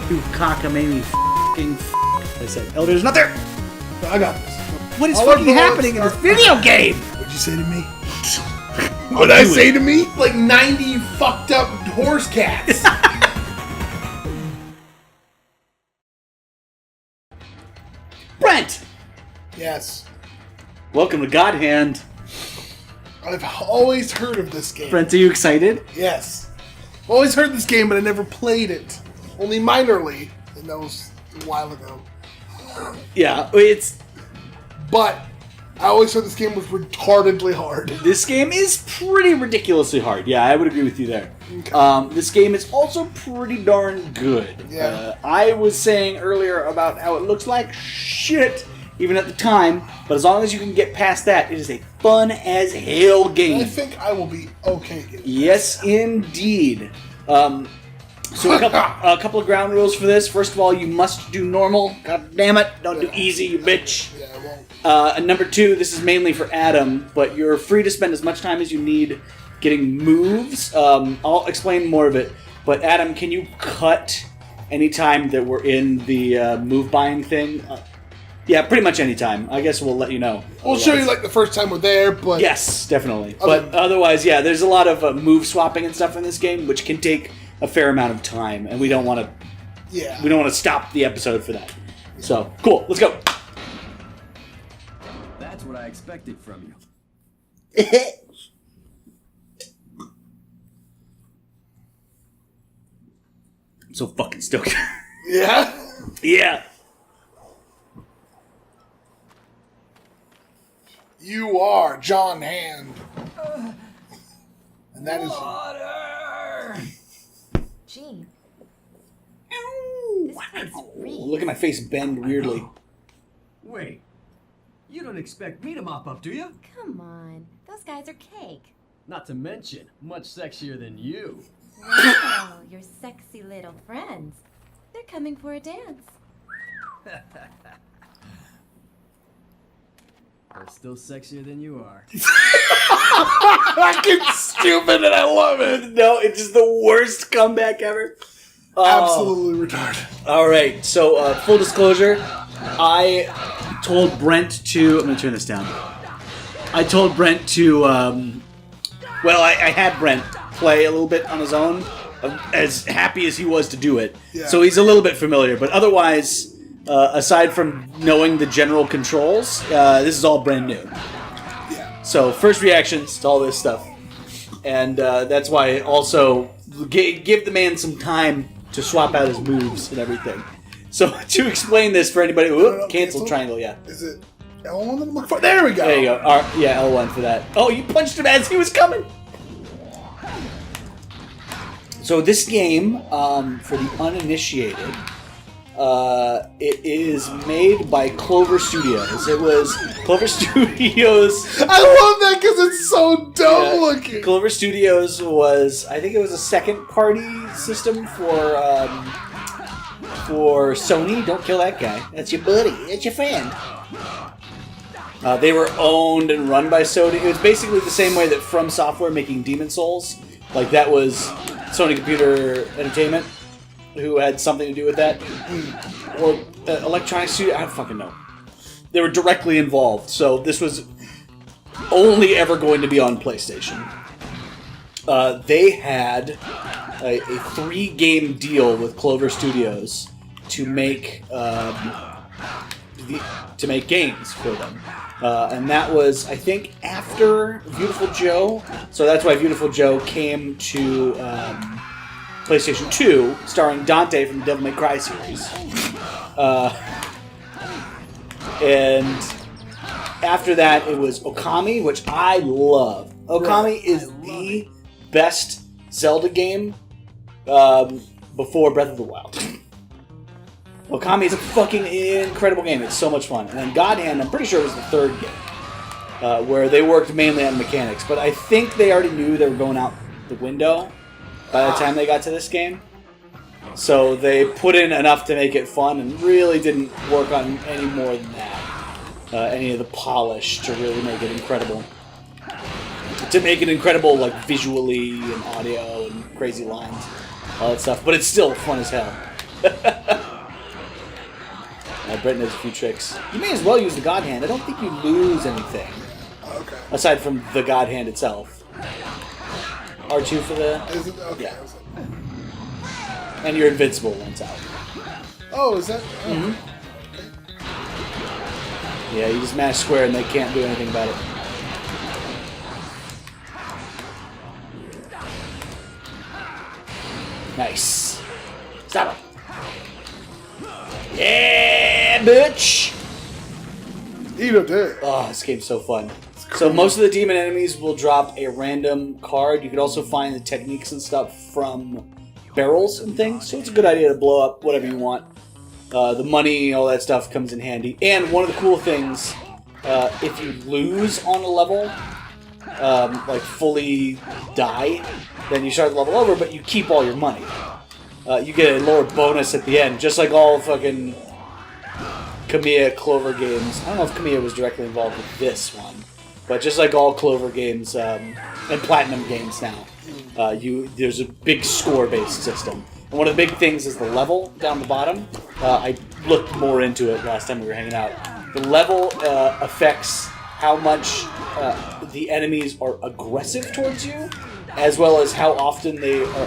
You cockamamie f***ing f***. I said, Elder's not there! I got this. What is fucking happening in this video game? What'd you say to me? What'd I say to me? Like 90 fucked up horse cats. Brent! Yes. Welcome to God Hand. I've always heard of this game. Brent, are you excited? Yes. I've always heard this game, but I never played it. Only minorly, and that was a while ago. Yeah, But I always heard this game was retardedly hard. This game is pretty ridiculously hard. Yeah, I would agree with you there. Okay. This game is also pretty darn good. Yeah. I was saying earlier about how it looks like shit, even at the time, but as long as you can get past that, it is a fun as hell game. I think I will be okay getting Yes, indeed. So a couple of ground rules for this. First of all, you must do normal. God damn it. Don't do easy, you bitch. Yeah, I won't. And number two, this is mainly for Adam, but you're free to spend as much time as you need getting moves. I'll explain more of it. But Adam, can you cut any time that we're in the move buying thing? Yeah, pretty much any time. I guess we'll let you know. We'll show you like the first time we're there, but... Yes, definitely. But otherwise, yeah, there's a lot of move swapping and stuff in this game, which can take a fair amount of time, and we don't want to. Yeah. We don't want to stop the episode for that. So cool. Let's go. That's what I expected from I'm you. so fucking stoked. Yeah? Yeah. You are John Hand. And that is... Water! Gee. Ow, This place reeks. look at my face bend weirdly. Wait, you don't expect me to mop up, do you? Come on. Those guys are cake. Not to mention, much sexier than you. Wow, your sexy little friends. They're coming for a dance. They're still sexier than you are. fucking stupid and I love it. No, it's just the worst comeback ever. Absolutely retarded. All right, so full disclosure, I told Brent to... I'm going to turn this down. I told Brent to... I had Brent play a little bit on his own, as happy as he was to do it. Yeah. So he's a little bit familiar, but otherwise, aside from knowing the general controls, this is all brand new. Yeah. So first reactions to all this stuff. And that's why also give the man some time to swap out his moves and everything. So to explain this for anybody, cancel triangle, yeah. Is it L1 that I'm looking for? There we go. There you go. Yeah, L1 for that. Oh, you punched him as he was coming. So this game, for the uninitiated, it is made by Clover Studios. It was Clover Studios. I love that because it's so dumb looking. Clover Studios was, I think it was a second-party system for Sony. Don't kill that guy. That's your buddy. That's your friend. They were owned and run by Sony. It was basically the same way that From Software making Demon Souls. Like, that was Sony Computer Entertainment, who had something to do with that. Or Electronic Studio, I don't fucking know. They were directly involved, so this was only ever going to be on PlayStation. They had a 3-game deal with Clover Studios to make games for them. And that was, I think, after Beautiful Joe. So that's why Beautiful Joe came to PlayStation 2, starring Dante from the Devil May Cry series. And after that, it was Okami, which I love. Okami is the best Zelda game before Breath of the Wild. Okami is a fucking incredible game. It's so much fun. And then God Hand, I'm pretty sure it was the third game, where they worked mainly on mechanics. But I think they already knew they were going out the window by the time they got to this game. So they put in enough to make it fun and really didn't work on any more than that. Any of the polish to really make it incredible. To make it incredible, like, visually and audio and crazy lines. All that stuff. But it's still fun as hell. Brett knows a few tricks. You may as well use the God Hand. I don't think you lose anything. Okay. Aside from the God Hand itself. R2 for the... Is it? Okay. Yeah. And you're invincible once out. Oh, is that? Oh. Mm-hmm. Yeah, you just mash square and they can't do anything about it. Nice. Stop him. Yeah, bitch! Eat a dick. Oh, this game's so fun. So most of the demon enemies will drop a random card. You can also find the techniques and stuff from barrels and things. So it's a good idea to blow up whatever you want. The money, all that stuff comes in handy. And one of the cool things, if you lose on a level, like fully die, then you start the level over, but you keep all your money. You get a lower bonus at the end, just like all fucking Kamiya Clover games. I don't know if Kamiya was directly involved with this one, but just like all Clover games and Platinum games now, there's a big score-based system. And one of the big things is the level down the bottom. I looked more into it last time we were hanging out. The level affects how much the enemies are aggressive towards you, as well as how often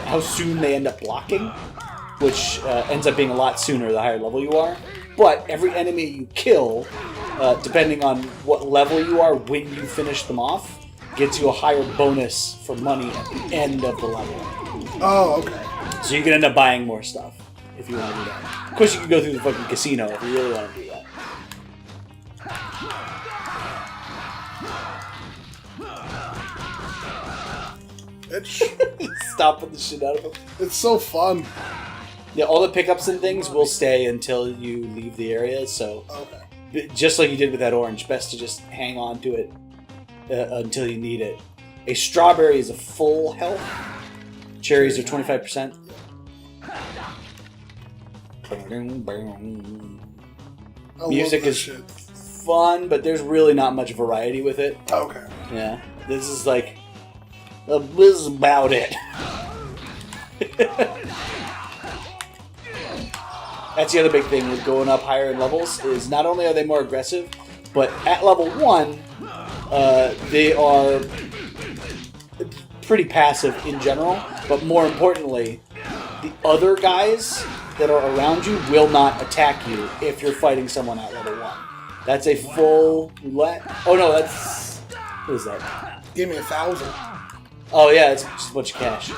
how soon they end up blocking, which ends up being a lot sooner the higher level you are. But every enemy you kill, depending on what level you are when you finish them off, gets you a higher bonus for money at the end of the level. Oh, okay. So you can end up buying more stuff if you want to do that. Of course, you can go through the fucking casino if you really want to do that. Stomping the shit out of him. It's so fun. Yeah, all the pickups and things will stay until you leave the area, so... Okay. Just like you did with that orange, best to just hang on to it until you need it. A strawberry is a full health. Cherries are 25%. Music is fun, but there's really not much variety with it. Okay. Yeah, this is like... this is about it. That's the other big thing with going up higher in levels, is not only are they more aggressive, but at level 1, they are pretty passive in general, but more importantly, the other guys that are around you will not attack you if you're fighting someone at level 1. That's a full roulette. Oh no, that's... What is that? Give me 1,000. Oh yeah, it's just a bunch of cash.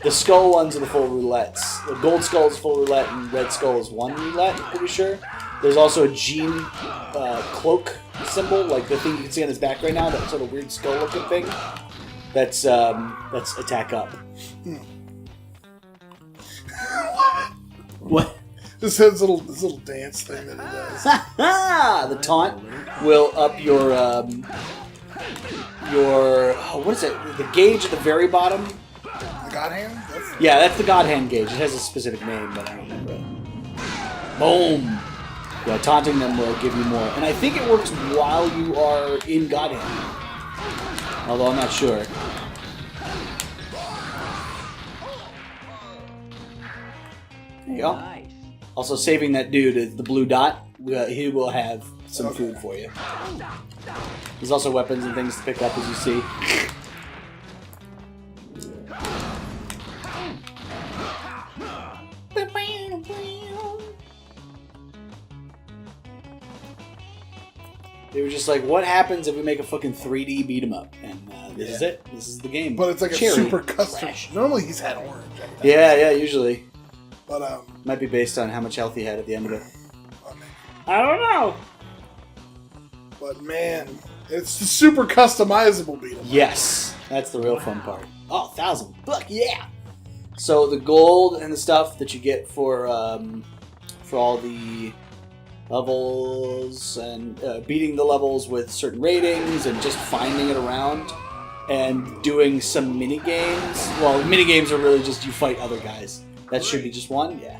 The skull ones are the full roulettes. The gold skull is full roulette, and red skull is one roulette, I'm pretty sure. There's also a Gene cloak symbol, like the thing you can see on his back right now, that sort of weird skull-looking thing. That's attack up. What? This little dance thing that he does. The taunt will up your what is it? The gauge at the very bottom. The God Hand? Yeah, that's the God Hand gauge. It has a specific name, but I don't remember it. Boom! Yeah, taunting them will give you more. And I think it works while you are in God Hand. Although I'm not sure. There you go. Nice. Also, saving that dude is the blue dot. He will have some food for you. There's also weapons and things to pick up, as you see. They were just like, what happens if we make a fucking 3D beat 'em up? And this is it. This is the game. But it's like Cherry. a super custom. Normally he's had orange. Yeah, usually. But might be based on how much health he had at the end of it. I don't know. But man, it's the super customizable beat 'em up. Yes, that's the real fun part. Oh, 1,000. Fuck yeah! So the gold and the stuff that you get for all the levels and beating the levels with certain ratings and just finding it around and doing some mini games. Well, mini games are really just you fight other guys. That should be just one, yeah.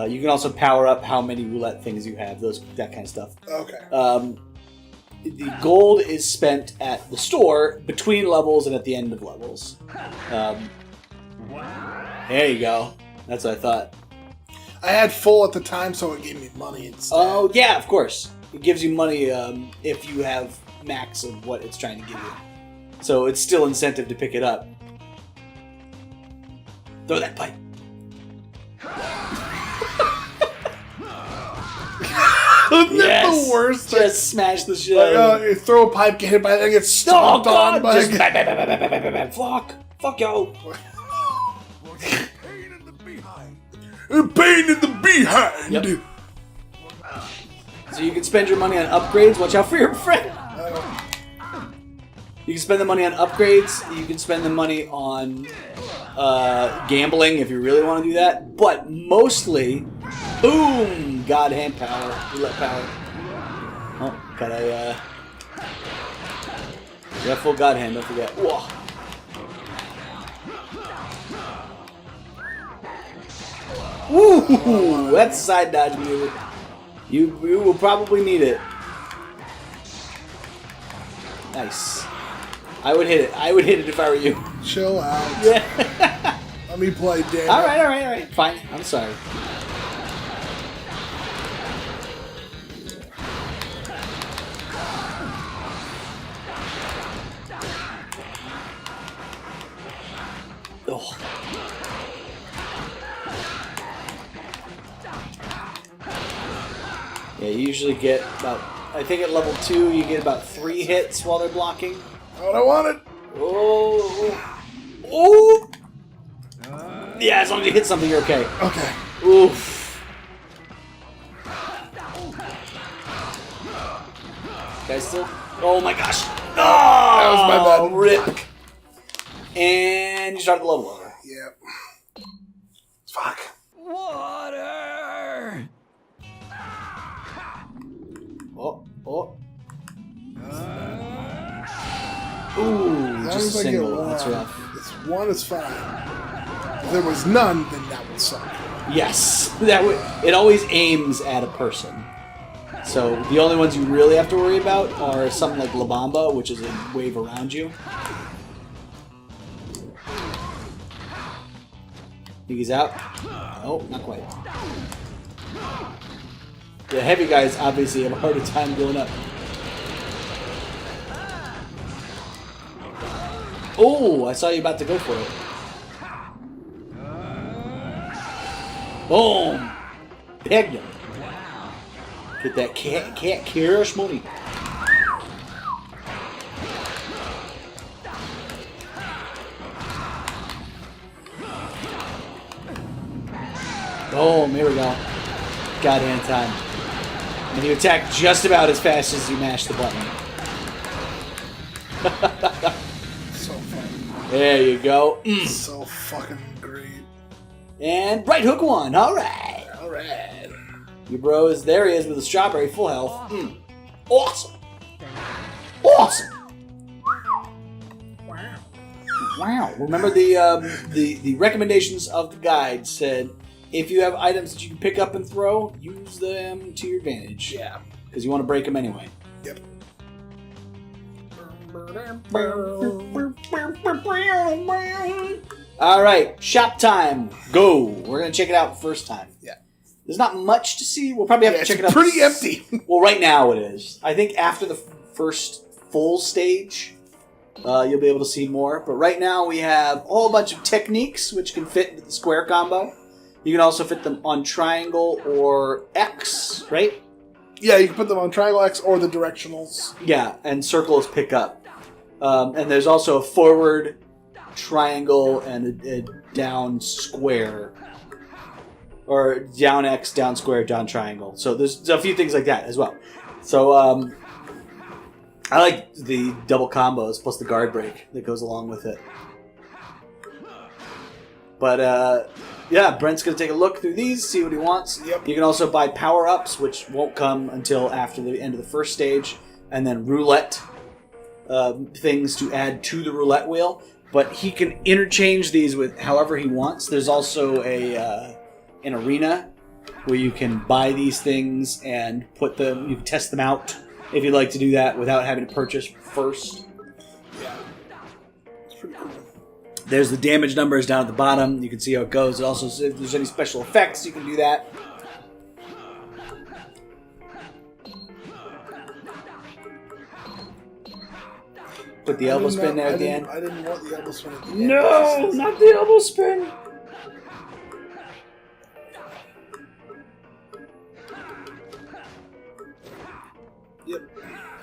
You can also power up how many roulette things you have, that kind of stuff. Okay. The gold is spent at the store between levels and at the end of levels. There you go. That's what I thought. I had full at the time, so it gave me money instead. Oh, yeah, of course. It gives you money if you have max of what it's trying to give you. So it's still incentive to pick it up. Throw that pipe. Isn't that the worst? Just smash the shit out of it. You throw a pipe, get hit by it, and get Oh, stomped on God! by Just bam. Fuck yo. Pain in the behind. pain in the behind. Yep. So you can spend your money on upgrades. Watch out for your friend. You can spend the money on upgrades. You can spend the money on gambling if you really want to do that. But mostly, boom, God hand power, roulette power. Oh, gotta yeah, full God hand. Don't forget. Whoa. Ooh, that's side dodge move. You will probably need it. Nice. I would hit it. I would hit it if I were you. Chill out. Yeah. Let me play, damn. All right. Fine. I'm sorry. Oh. Yeah, you usually get about, I think at level 2 you get about 3 hits while they're blocking. Oh, I want it. Oh. Oh. Yeah, as long as you hit something, you're okay. Okay. Oof. Guys still? Oh my gosh. Oh, That was my bad. Rip. And you start the level over. Yep. Fuck. Water. Oh. Ooh, As long just a as I get single. one, That's rough. It's one is fine. If there was none, then that would suck. Yes, that would. It always aims at a person. So the only ones you really have to worry about are something like La Bamba, which is a wave around you. Think he's out? Oh, not quite. The heavy guys obviously have a harder time going up. Oh, I saw you about to go for it. Boom! Pegged him. Get that cat cash money. Boom, here we go. God hand time. And you attack just about as fast as you mash the button. So fun. There you go. So fucking great. And right hook one. Alright. Alright. Your bro is there. He is with a strawberry, full health. Awesome. Awesome. Wow. Remember the recommendations of the guide said if you have items that you can pick up and throw, use them to your advantage. Yeah. Because you want to break them anyway. Yep. All right, shop time. Go. We're gonna check it out first time. Yeah. There's not much to see. We'll probably have to check it out. Pretty empty. Well, right now it is. I think after the first full stage, you'll be able to see more. But right now we have a whole bunch of techniques which can fit into the square combo. You can also fit them on triangle or X, right? Yeah, you can put them on triangle X or the directionals. Yeah, and circle is pick up. And there's also a forward triangle and a down square. Or down X, down square, down triangle. So there's a few things like that as well. So I like the double combos plus the guard break that goes along with it. But yeah, Brent's going to take a look through these, see what he wants. Yep. You can also buy power-ups, which won't come until after the end of the first stage. And then roulette things to add to the roulette wheel. But he can interchange these with however he wants. There's also an arena where you can buy these things and put them, you can test them out if you'd like to do that without having to purchase first. Yeah. It's pretty cool. There's the damage numbers down at the bottom. You can see how it goes. It also says if there's any special effects, you can do that. Put the elbow spin there at the end. I didn't want the elbow spin at the end. No, not the elbow spin.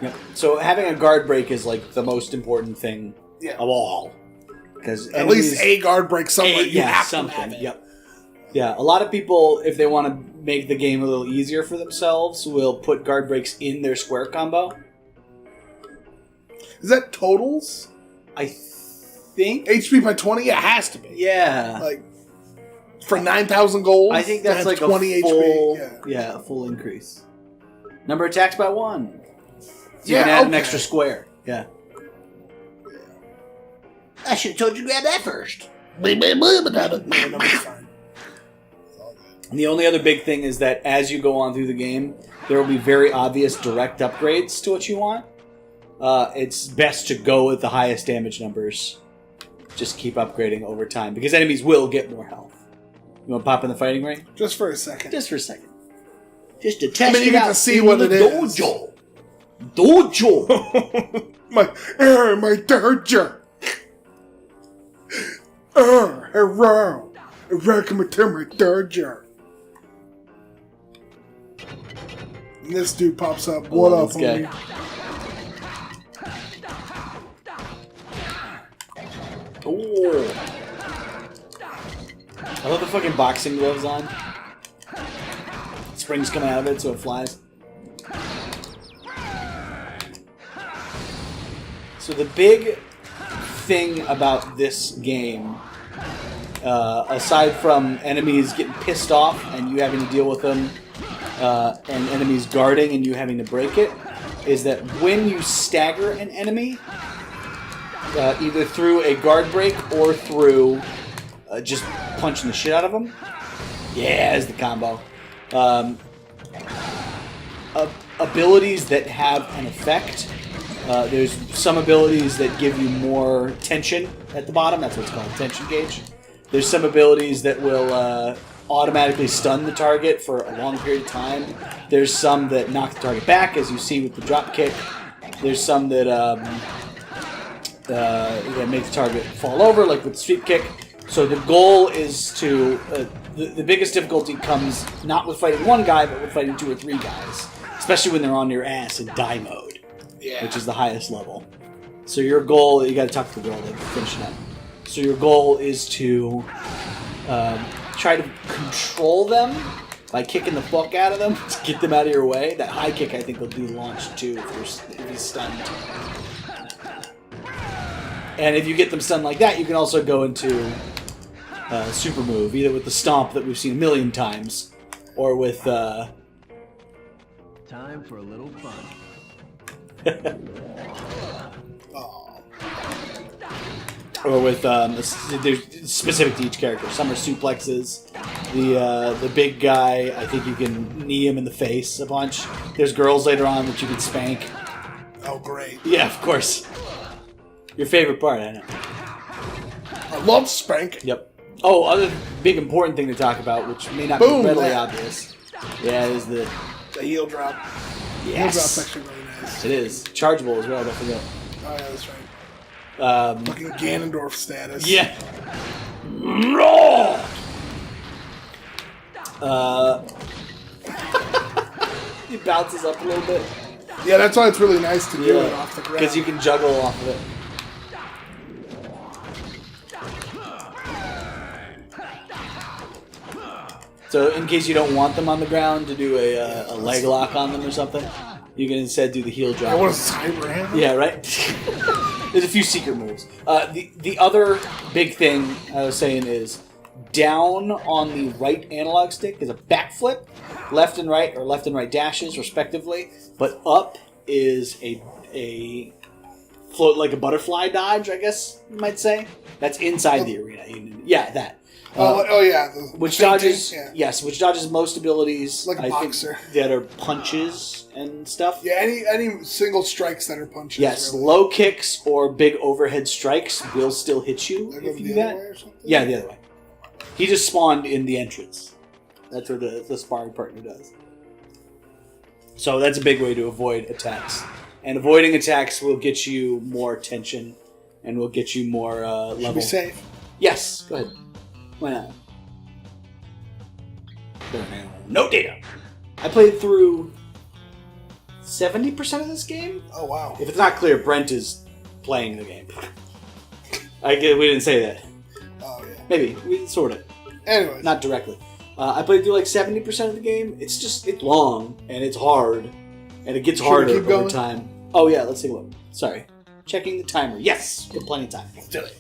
Yep. So having a guard break is like the most important thing of all. Because at least a guard break somewhere. You have something. To have it. Yep. Yeah, a lot of people, if they want to make the game a little easier for themselves, will put guard breaks in their square combo. Is that totals? I think HP by 20? Yeah, it has to be. Yeah. Like for 9,000 gold. I think that's like 20 a full, HP. Yeah, a full increase. Number of attacks by 1. So you yeah, can add an extra square. Yeah. I should have told you to grab that first. And the only other big thing is that as you go on through the game, there will be very obvious direct upgrades to what you want. It's best to go with the highest damage numbers. Just keep upgrading over time, because enemies will get more health. You want to pop in the fighting ring? Just for a second. Just for a second. Just to test you it get out to see what it is. Dojo! my dojo! Hello! Welcome to my dojo! And this dude pops up. What up, homie? Oh! I love the fucking boxing gloves on. Springs coming out of it so it flies. So the big thing about this game, aside from enemies getting pissed off and you having to deal with them, and enemies guarding and you having to break it, is that when you stagger an enemy, either through a guard break or through just punching the shit out of them, yeah, is the combo. Abilities that have an effect. There's some abilities that give you more tension at the bottom. That's what it's called, tension gauge. There's some abilities that will automatically stun the target for a long period of time. There's some that knock the target back, as you see with the drop kick. There's some that make the target fall over, like with the sweep kick. So the goal is to... the biggest difficulty comes not with fighting one guy, but with fighting 2 or 3 guys. Especially when they're on your ass in die mode. Yeah. Which is the highest level. So your goal... You gotta talk to the girl to finish it up. So your goal is to try to control them by kicking the fuck out of them to get them out of your way. That high kick, I think, will do launch too if he's stunned. And if you get them stunned like that, you can also go into super move, either with the stomp that we've seen a million times, or with... Time for a little fun. Or with they're specific to each character. Some are suplexes. The big guy, I think you can knee him in the face a bunch. There's girls later on that you can spank. Oh, great. Yeah, of course. Your favorite part, I know. I love spanking. Yep. Oh, other big important thing to talk about, which may not be readily obvious. Yeah, is the heel drop. Yes. Heel drop's actually really nice. It is. Chargeable as well, don't forget. Oh, yeah, that's right. Fucking Ganondorf status. Yeah. He bounces up a little bit. Yeah, that's why it's really nice to do it off the ground. Because you can juggle off of it. So in case you don't want them on the ground to do a leg lock on them or something, you can instead do the heel drop. I want a cyber hand. Yeah, right? There's a few secret moves. The other big thing I was saying is down on the right analog stick is a backflip, left and right dashes respectively, but up is a float like a butterfly dodge, I guess you might say. That's inside the arena. Yeah, that. Yeah. Which fainting, dodges, yeah. yes, which dodges most abilities. Like a boxer. think, that are punches and stuff. Yeah, any single strikes that are punches. Yes, really. low kicks or big overhead strikes will still hit you They go if you do the other that. way or something? Yeah, the other way. He just spawned in the entrance. That's what the sparring partner does. So that's a big way to avoid attacks. And avoiding attacks will get you more tension and will get you more level. Should be safe. Yes, go ahead. Why not? No data. I played through 70% of this game. Oh, wow. If it's not clear, Brent is playing the game. We didn't say that. Oh, yeah. Maybe. We sort of. Anyways. Not directly. I played through like 70% of the game. It's long, and it's hard. And it gets harder keep going? over time. Oh, yeah, let's take a look. Sorry. Checking the timer. Yes! We have plenty of time. Let's do it.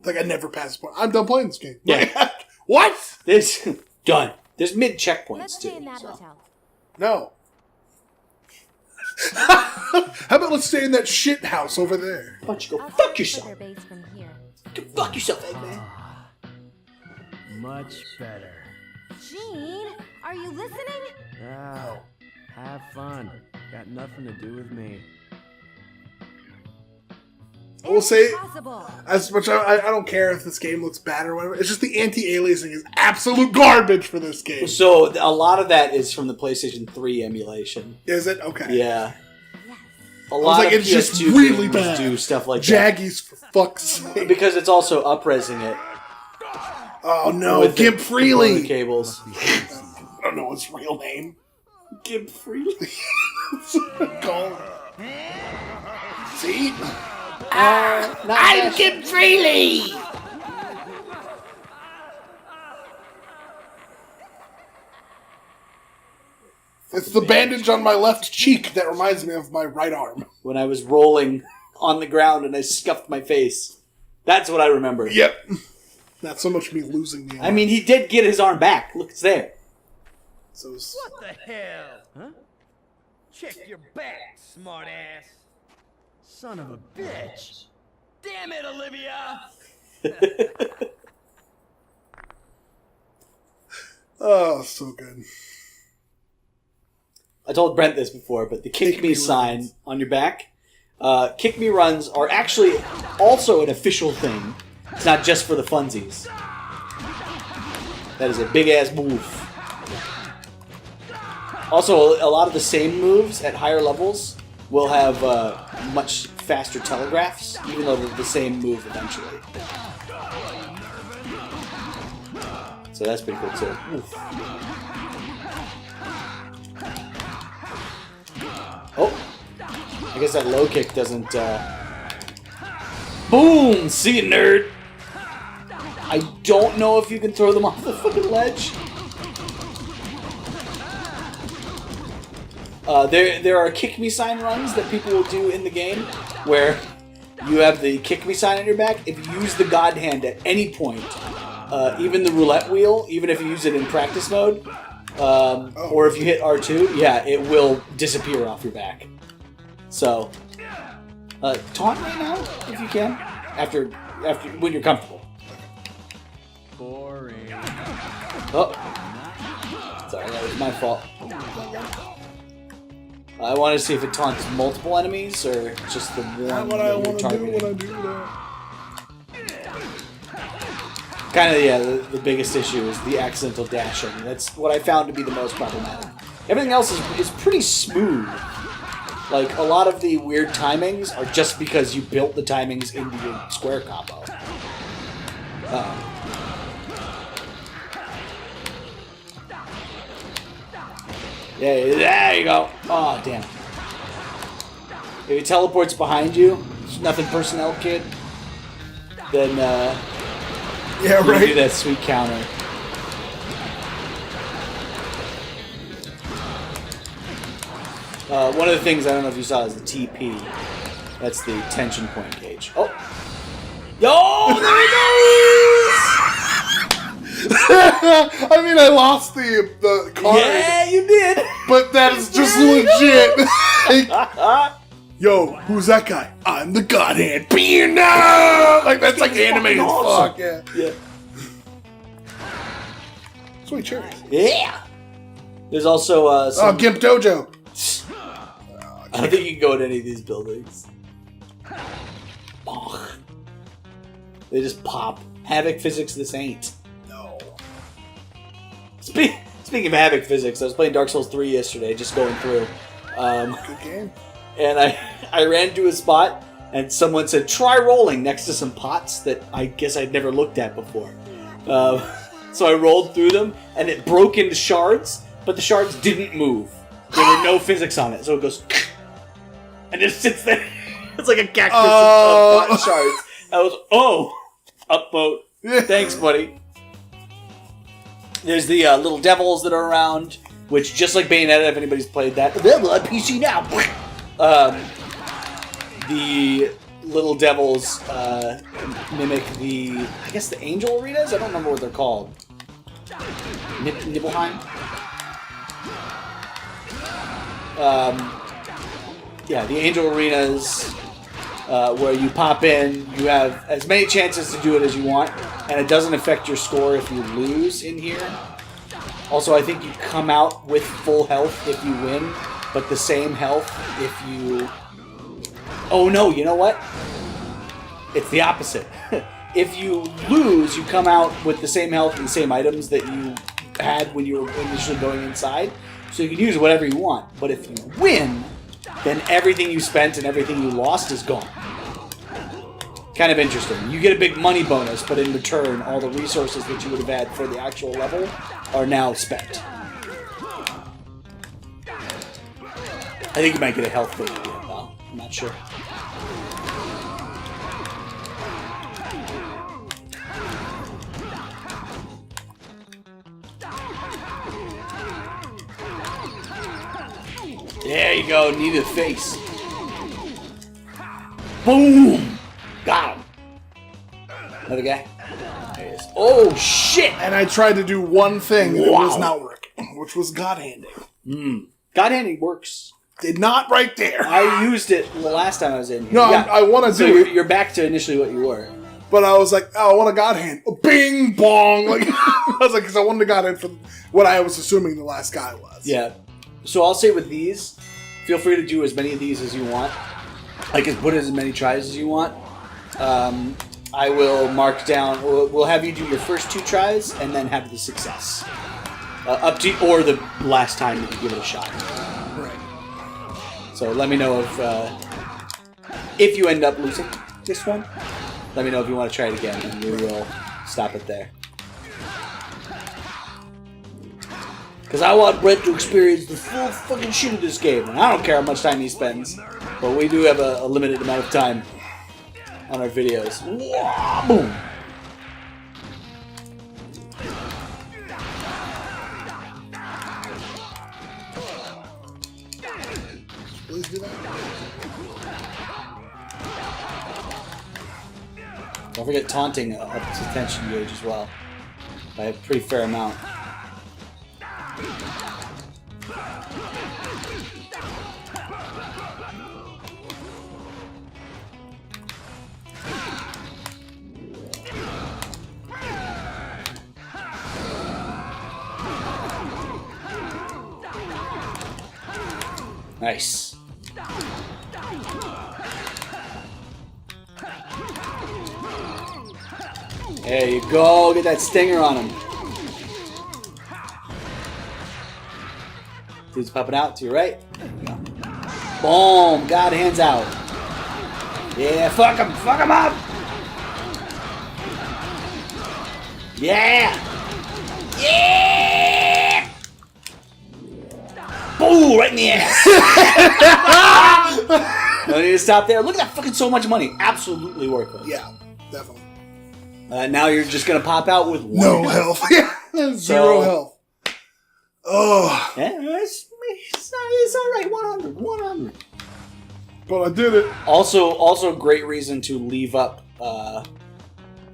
Like, I never passed point. I'm done playing this game. Yeah. What? This done. There's mid checkpoints Let's too. stay in that so. hotel. No. How about let's stay in that shit house over there? Why don't you go I'll fuck search yourself? for their base from here. Go fuck yourself, Eggman. Much better. Gene, are you listening? Oh, have fun. Got nothing to do with me. I will say, Impossible. as much I don't care if this game looks bad or whatever. It's just the anti-aliasing is absolute garbage for this game. So a lot of that is from the PlayStation 3 emulation. Is it? Okay. Yeah. Yes. A lot like, of it's just PS2 really games bad. do stuff like that. Jaggies, for fuck's sake. Because it's also up-resing it. Oh no, with Gimp the Freely! cables. I don't know his real name. Gimp Freely? Call See? I'm Gimp Freely! It's the bandage on my left cheek that reminds me of my right arm. When I was rolling on the ground and I scuffed my face. That's what I remember. Yep. Not so much me losing the arm. I mean, he did get his arm back. Look, it's there. So it's- What the hell? Huh? Check your back, smartass. Son of a bitch. Damn it, Olivia! oh, so good. I told Brent this before, but the Kick Me sign runs. on your back, Kick Me runs are actually also an official thing. It's not just for the funsies. That is a big-ass move. Also, a lot of the same moves at higher levels will have much faster telegraphs, even though they're the same move eventually. So that's pretty cool, too. Oof. Oh! I guess that low kick doesn't, Boom! See you, nerd! I don't know if you can throw them off the fucking ledge. There are kick me sign runs that people will do in the game where you have the kick me sign on your back. If you use the God Hand at any point, even the roulette wheel, even if you use it in practice mode, or if you hit R2, yeah, it will disappear off your back. So, taunt right now if you can, after when you're comfortable. Boring. Oh, sorry, that was my fault. I wanted to see if it taunts multiple enemies or just the one Not what that I you're want to do targeting. when I do that. Kind of, yeah, the biggest issue is the accidental dashing. That's what I found to be the most problematic. Everything else is pretty smooth. Like, a lot of the weird timings are just because you built the timings into your square combo. Yeah, there you go. Oh, damn. If he teleports behind you, there's nothing personnel kid, then, Yeah, you do right. that sweet counter. One of the things I don't know if you saw is the TP. That's the tension point gauge. Oh! Yo! There I mean, I lost the card, he goes! Yeah, you did! but that is just legit. Like, Yo, who's that guy? I'm the God Hand. No! Like that's like animated as awesome. fuck. Yeah. Yeah. Sweet cherries. Yeah. There's also some... Gimp Dojo. I don't think you can go in any of these buildings. Oh. They just pop. Havoc physics this ain't. No. Speaking of Havoc physics, I was playing Dark Souls 3 yesterday, just going through. Good game. And I ran to a spot, and someone said, try rolling next to some pots that I guess I'd never looked at before. So I rolled through them, and it broke into shards, but the shards didn't move. There were no physics on it, so it goes... and it sits there. It's like a cactus of pot shards. I was, upvote. Thanks, buddy. There's the little devils that are around, which, just like Bayonetta, if anybody's played that, available on PC now. The little devils mimic the, I guess, the angel arenas? I don't remember what they're called. Nibelheim? Yeah, the angel arenas where you pop in, you have as many chances to do it as you want, and it doesn't affect your score if you lose in here. Also, I think you come out with full health if you win, but the same health if you... Oh no, you know what? It's the opposite. If you lose, you come out with the same health and the same items that you had when you were initially going inside, so you can use whatever you want. But if you win, then everything you spent and everything you lost is gone. Kind of interesting. You get a big money bonus, but in return, all the resources that you would have had for the actual level are now spent. I think you might get a health thing again, though. I'm not sure. There you go, need a face. Boom! Got him. Another guy. There he is. Oh, shit! And I tried to do one thing that was not working, which was God Handing. God handing works. Did not right there. I used it the last time I was in here. No, I want to So do it, you're back to initially what you were. but I was like, oh, I want a God Hand. Bing, bong. Like, I was like, because I wanted a God Hand for what I was assuming the last guy was. Yeah. So I'll say with these, feel free to do as many of these as you want. Like, put as many tries as you want. I will mark down, we'll have you do your first 2 tries and then have the success. Up to, or the last time that you give it a shot. Right. So let me know if you end up losing this one. Let me know if you want to try it again, and we will stop it there. Because I want Brett to experience the full fucking shit of this game, and I don't care how much time he spends, but we do have a limited amount of time on our videos. Whoa, boom! Please do that. Don't forget taunting up to tension gauge as well, by a pretty fair amount. Nice. There you go. Get that stinger on him. Dude's popping out to your right. There you go. Boom. God hands out. Yeah, fuck him. Fuck him up. Yeah. Yeah. Boom. Right in the ass. No need to stop there. Look at that fucking so much money. Absolutely worth it. Yeah, definitely. Now you're just going to pop out with 1. No health. Zero health. Oh. Yeah, it's all right. 100. But I did it. Also a great reason to leave up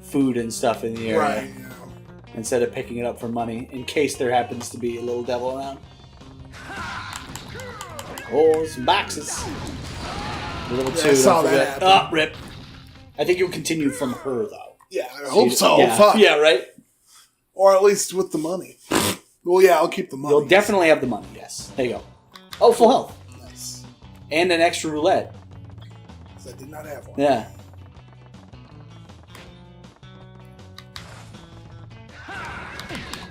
food and stuff in the area. Right, yeah. Instead of picking it up for money, in case there happens to be a little devil around. Oh, some boxes. Level Yeah, 2. I saw don't that forget. happen. Rip. I think you'll continue from her, though. Yeah, I hope so. Yeah. Fuck. Yeah, right? Or at least with the money. Well, yeah, I'll keep the money. You'll definitely have the money, yes. There you go. Oh, full health. Nice. And an extra roulette. 'Cause I did not have one. Yeah.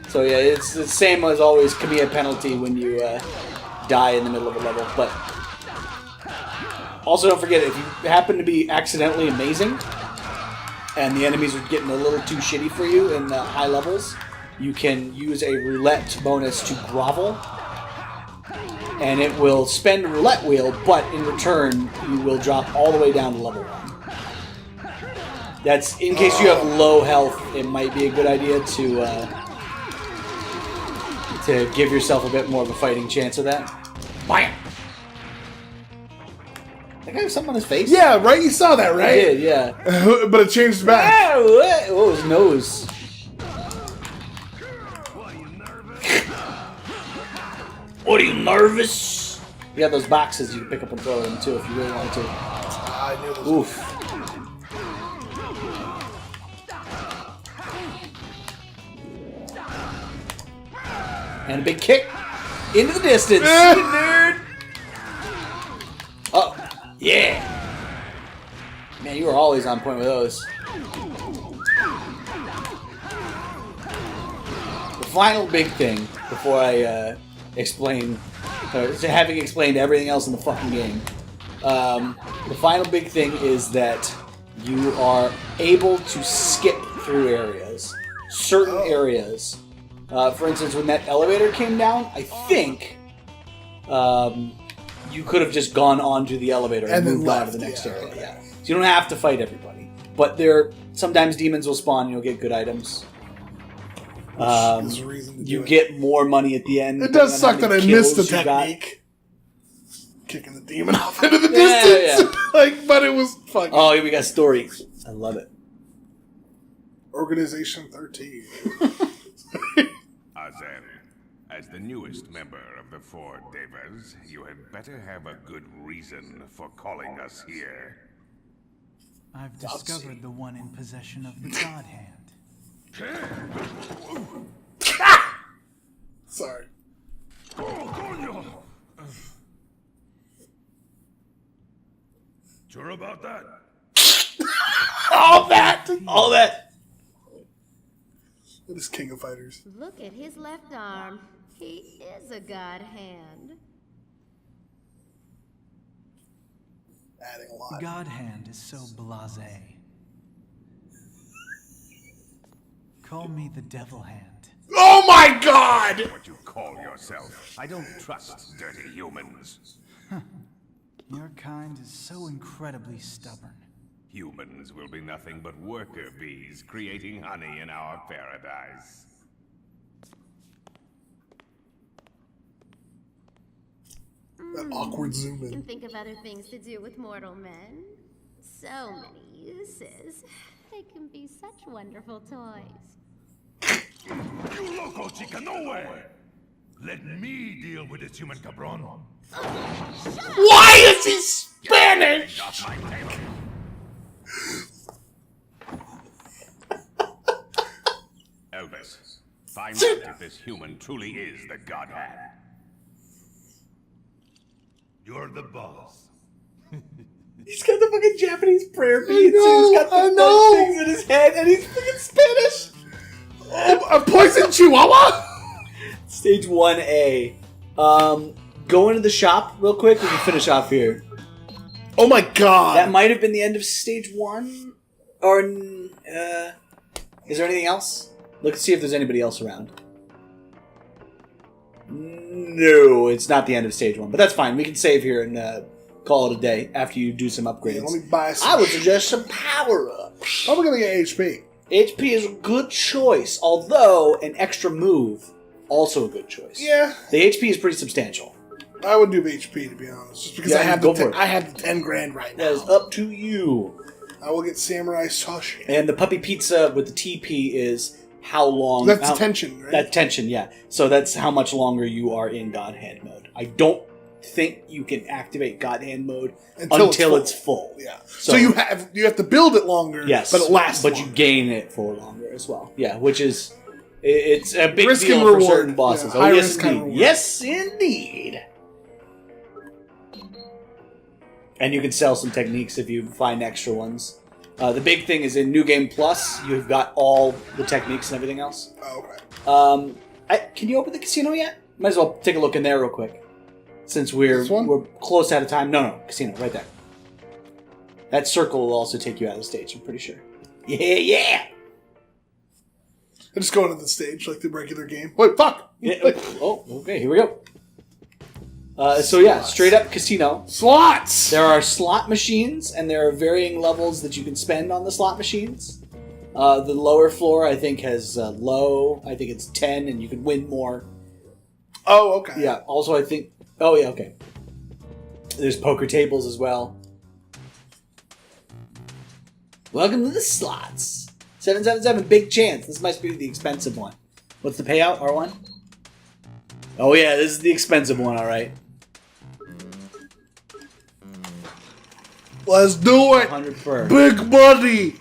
So yeah, it's the same as always. Can be a penalty when you die in the middle of a level. But also don't forget, if you happen to be accidentally amazing and the enemies are getting a little too shitty for you in high levels, you can use a roulette bonus to grovel. And it will spend a roulette wheel, but in return, you will drop all the way down to level 1. That's in case you have low health. It might be a good idea to give yourself a bit more of a fighting chance of that. Bam! That guy have something on his face? Yeah, right? You saw that, right? He did, yeah. But it changed back. Ah, what? Oh, his nose. What, are you nervous? You got those boxes you can pick up and throw them too if you really want to. I knew this. Oof. And a big kick into the distance. Nerd. Oh, yeah. Man, you were always on point with those. The final big thing before I explain, having explained everything else in the fucking game, the final big thing is that you are able to skip through areas. Certain areas. For instance, when that elevator came down, I think you could have just gone onto the elevator and moved on to the next area. Okay. Yeah. So you don't have to fight everybody. But sometimes demons will spawn and you'll get good items. There's a reason to do You it. get more money at the end. It does suck that I missed the kills you got. technique. Kicking the demon off into the Yeah, distance. But it was fucking. Oh, we got story. I love it. Organization 13. Azen, as the newest member of the Four Devas, you had better have a good reason for calling us here. I've discovered the one in possession of the God Hand. Sorry. Sure about that? All that. It is King of Fighters. Look at his left arm. He is a God Hand. Adding a lot. God Hand is so blasé. Call me the Devil Hand. Oh my god! What you call yourself. I don't trust dirty humans. Your kind is so incredibly stubborn. Humans will be nothing but worker bees creating honey in our paradise. That awkward zoom You can in. think of other things to do with mortal men. So many uses. They can be such wonderful toys. You loco chica, no way! Let me deal with this human cabron. Why is he Spanish? Off my table. Elvis, find out if this human truly is the God Hand. You're the boss. He's got the fucking Japanese prayer beads. know, He's got the I know. fun things in his head, and he's fucking Spanish. A poison chihuahua? Stage 1A. Go into the shop real quick. We can finish off here. Oh my god. That might have been the end of stage 1. Or, is there anything else? Look and see if there's anybody else around. No, it's not the end of stage 1. But that's fine. We can save here and call it a day after you do some upgrades. Yeah, let me buy some. I would suggest some power-ups. I'm gonna get HP. HP is a good choice, although an extra move, also a good choice. Yeah, The HP is pretty substantial. I would do HP to be honest, just because Yeah, I have go the for it. I have the 10 grand right That now. is up to you. I will get Samurai Sashi. And the puppy pizza with the TP is how long... That's tension, right? That's tension, yeah. So that's how much longer you are in God Hand mode. I don't think you can activate God Hand mode until it's full. Yeah. So you have to build it longer. Yes, but it lasts. But longer. you gain it for longer as well. Yeah, which is it's a big Risk deal and for reward. certain bosses. Yeah, Oh high yes, risk, high indeed. reward. Yes, indeed. And you can sell some techniques if you find extra ones. The big thing is in New Game Plus, you've got all the techniques and everything else. Oh, okay. Can you open the casino yet? Might as well take a look in there real quick. Since we're This one? we're close out of time. No, casino, right there. That circle will also take you out of the stage, I'm pretty sure. Yeah! I just go into the stage like the regular game. Wait, fuck! Yeah. Oh, okay, here we go. So yeah, straight up casino. Slots! There are slot machines, and there are varying levels that you can spend on the slot machines. The lower floor, I think, has low. I think it's 10, and you can win more. Oh, okay. Yeah, also I think... Oh, yeah, okay. There's poker tables as well. Welcome to the slots. 777, big chance. This must be the expensive one. What's the payout, R1? Oh, yeah, this is the expensive one, all right. Let's do it! 100 per. Big buddy!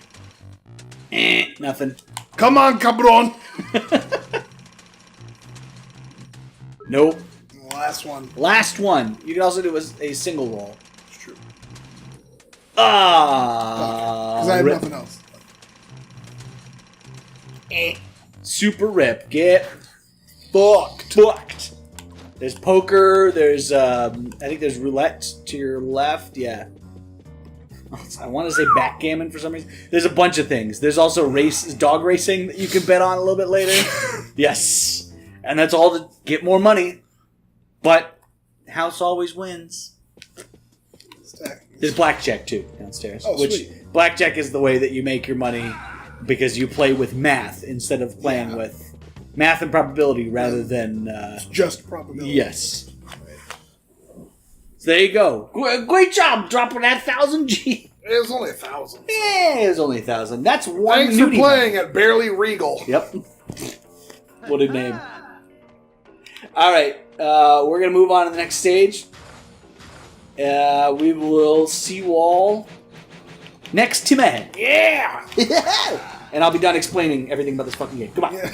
Nothing. Come on, cabron! Nope. Last one. Last one. You can also do a single roll. It's true. Ah. Because I have rip. nothing else. Super rip. Get Fucked. fucked. There's poker. There's I think there's roulette to your left. Yeah. I want to say backgammon for some reason. There's a bunch of things. There's also dog racing that you can bet on a little bit later. Yes. And that's all to get more money. But house always wins. There's blackjack too downstairs. Oh, which sweet. blackjack is the way that you make your money because you play with math instead of playing with math and probability rather than Just probability. yes. So there you go. Great job dropping that 1,000 G. It was only 1,000. Yeah, it was only 1,000. That's one. Thanks for nudie playing at Barely Regal. Yep. What a name. All right, we're gonna move on to the next stage. We will see you all next Timmy. Yeah. And I'll be done explaining everything about this fucking game. Come on. Yeah.